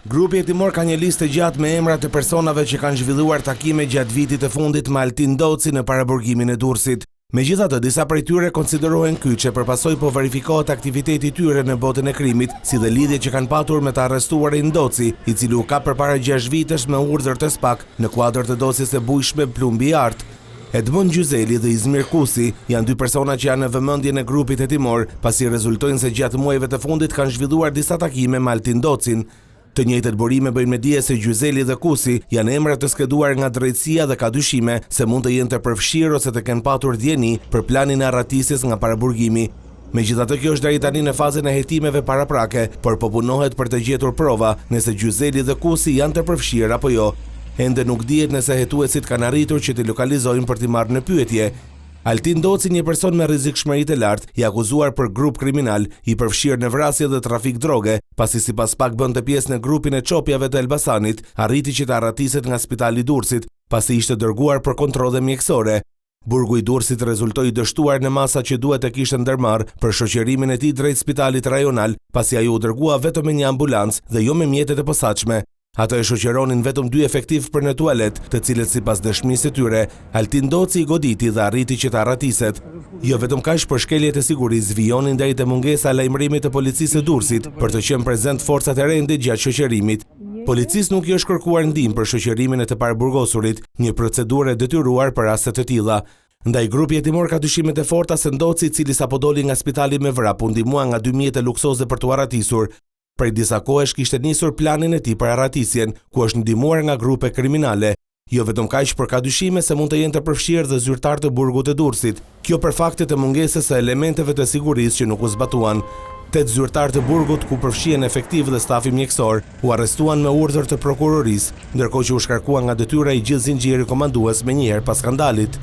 Grupi hetimor ka një listë gjatë me emra të personave që kanë zhvilluar takime gjatë vitit të fundit me Altin Doci në paraburgimin e Durrësit. Megjithatë, disa prej tyre konsiderohen kyçe përpasoj po verifikohet aktiviteti i tyre në botën e krimit, si dhe lidhje që kanë patur me të arrestuarin Doci, i cili u kap përpara 6 vitesh me urdhër të SPAK në kuadër të dosjes së bujshme Plumbi Art. Edmund Gjyseli dhe Izmir Kusi janë dy persona që janë në vëmendjen e grupit hetimor, pasi rezultojnë se gjatë muajve të fundit kanë zhvilluar disa takime me Altin Docin. Të njëjtët burime bëjnë me dije se Gjyseli dhe Kusi janë emra të skeduar nga drejtësia dhe ka dyshime se mund të jenë të përfshirë ose të kenë patur djeni për planin e arratisjes nga paraburgimi. Megjithatë, kjo është deri tani në fazën e hetimeve paraprake, por po punohet për të gjetur prova nëse Gjyseli dhe Kusi janë të përfshirë apo jo. Ende nuk dihet nëse hetuesit kanë arritur që të lokalizojnë për t'i marrë në pyetje. Altin Doci, një person me rrezikshmëri të lartë, i akuzuar për grup kriminal, i përfshirë në vrasje dhe trafik droge, pasi sipas SPAK bënte pjesë në grupin e çopjave të Elbasanit, arriti që të arratiset nga Spitali i Durrësit, pasi ishte dërguar për kontrolle mjekësore. Burgu i Durrësit rezultoi dështuar në masa që duhet të kishte ndërmarrë për shoqërimin e tij drejt Spitalit Rajonal, pasi ai u dërgua vetëm me një ambulancë dhe jo me mjetet e posaçme. Ato e shoqëronin vetëm 2 efektiv për në tualet, të cilët sipas dëshmisë së tyre, Altin Doci i goditi dhe arriti që të arratiset. Jo vetëm kaq, por shkeljet e sigurisë vijonin deri te mungesa e lajmërimit të policisë së Durrësit për të qenë prezent forcat e rende gjatë shoqërimit. Policisë nuk i është kërkuar ndihmë për shoqërimin e të paraburgosurit, një procedurë e detyruar për raste të tilla. Ndaj grupi hetimor ka dyshimet e forta se Doci, i cili sapo doli nga spitali me vrap, u ndihmua nga 2 mjete luksoze për t'u arratisur. Prej disa kohësh kishte nisur planin e tij për arratisjen, ku është ndihmuar nga grupe kriminale. Jo vetëm kaq, por ka dyshime se mund të jenë të përfshirë dhe zyrtar të burgut të Durrësit. Kjo për faktet e mungesës së elementeve të sigurisë që nuk u zbatuan. 8 zyrtar të burgut, ku përfshihen efektiv dhe stafi mjekësor, u arrestuan me urdhër të prokurorisë, ndërkohë që u shkarkua nga detyra i gjithë zinxhiri komandues menjëherë pas skandalit.